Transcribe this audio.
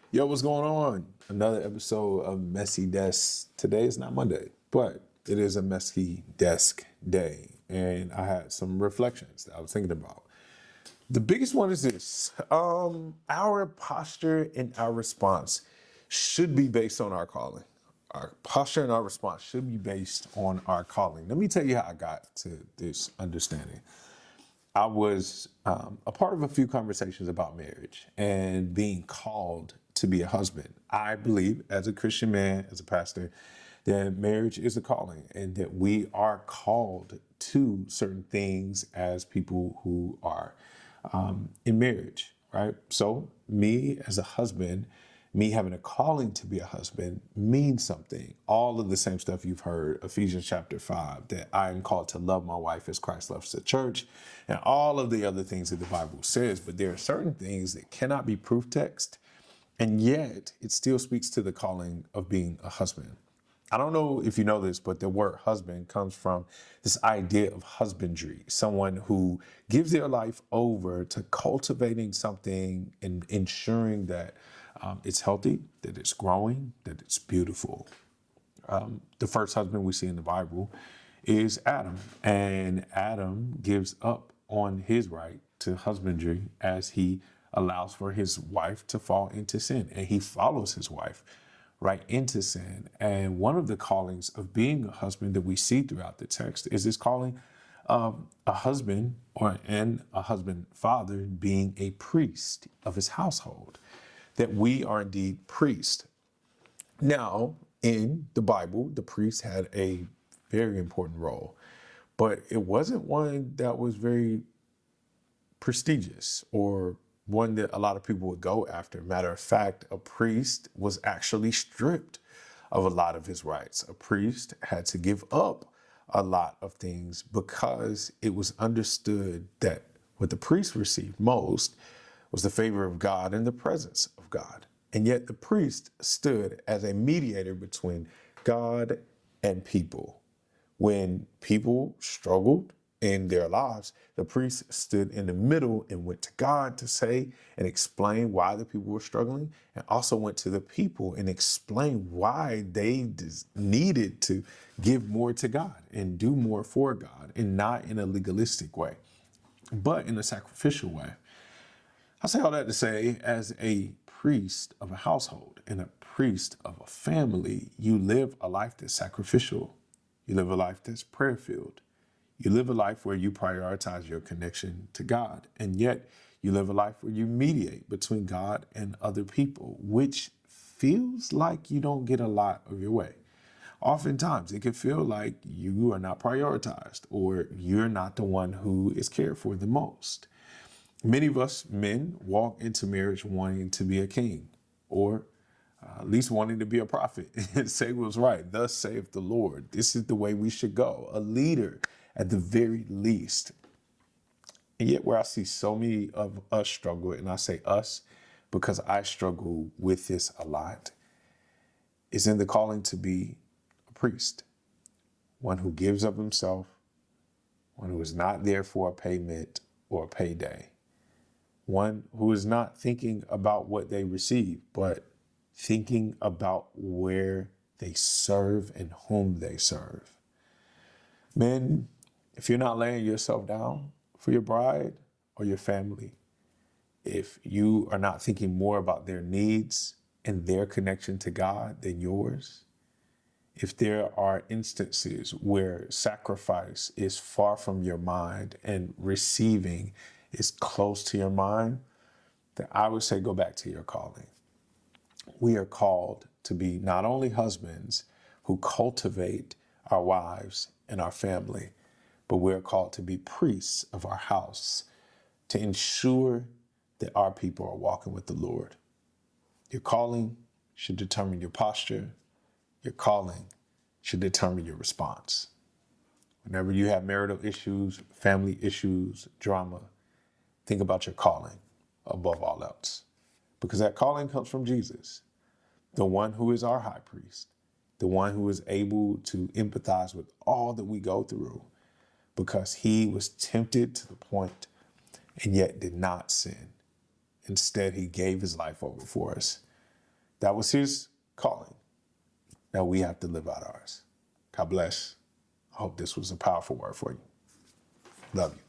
Yo, what's going on? Another episode of Messy Desk. Today is not Monday, but it is a messy desk day. And I had some reflections that I was thinking about. The biggest one is this. Our posture and our response should be based on our calling. Our posture and our response should be based on our calling. Let me tell you how I got to this understanding. I was a part of a few conversations about marriage and being called to be a husband. I believe, as a Christian man, as a pastor, that marriage is a calling and that we are called to certain things as people who are in marriage, right? So, me as a husband, me having a calling to be a husband means something. All of the same stuff you've heard, Ephesians chapter 5, that I am called to love my wife as Christ loves the church, and all of the other things that the Bible says. But there are certain things that cannot be proof text, and yet it still speaks to the calling of being a husband. I don't know if you know this, but the word husband comes from this idea of husbandry, someone who gives their life over to cultivating something and ensuring that it's healthy, that it's growing, that it's beautiful. The first husband we see in the Bible is Adam, and Adam gives up on his right to husbandry as he allows for his wife to fall into sin, and he follows his wife right into sin. And one of the callings of being a husband that we see throughout the text is this calling of a husband and a husband father being a priest of his household, that we are indeed priests. Now, in the Bible, the priest had a very important role, but it wasn't one that was very prestigious or one that a lot of people would go after. Matter of fact, a priest was actually stripped of a lot of his rights. A priest had to give up a lot of things because it was understood that what the priest received most was the favor of God and the presence of God. And yet the priest stood as a mediator between God and people. When people struggled in their lives, the priest stood in the middle and went to God to say and explain why the people were struggling, and also went to the people and explained why they needed to give more to God and do more for God, and not in a legalistic way, but in a sacrificial way. I say all that to say, as a priest of a household and a priest of a family, you live a life that's sacrificial. You live a life that's prayer-filled. You live a life where you prioritize your connection to God. And yet you live a life where you mediate between God and other people, which feels like you don't get a lot of your way. Oftentimes, it can feel like you are not prioritized or you're not the one who is cared for the most. Many of us men walk into marriage wanting to be a king, or at least wanting to be a prophet and say what's right. Thus saith the Lord. This is the way we should go. A leader at the very least. And yet where I see so many of us struggle, and I say us because I struggle with this a lot, is in the calling to be a priest. One who gives of himself, one who is not there for a payment or a payday. One who is not thinking about what they receive, but thinking about where they serve and whom they serve. Men, if you're not laying yourself down for your bride or your family, if you are not thinking more about their needs and their connection to God than yours, if there are instances where sacrifice is far from your mind and receiving is close to your mind, then I would say go back to your calling. We are called to be not only husbands who cultivate our wives and our family, but we're called to be priests of our house to ensure that our people are walking with the Lord. Your calling should determine your posture. Your calling should determine your response. Whenever you have marital issues, family issues, drama, think about your calling above all else. Because that calling comes from Jesus, the one who is our high priest, the one who is able to empathize with all that we go through, because he was tempted to the point and yet did not sin. Instead, he gave his life over for us. That was his calling. Now we have to live out ours. God bless. I hope this was a powerful word for you. Love you.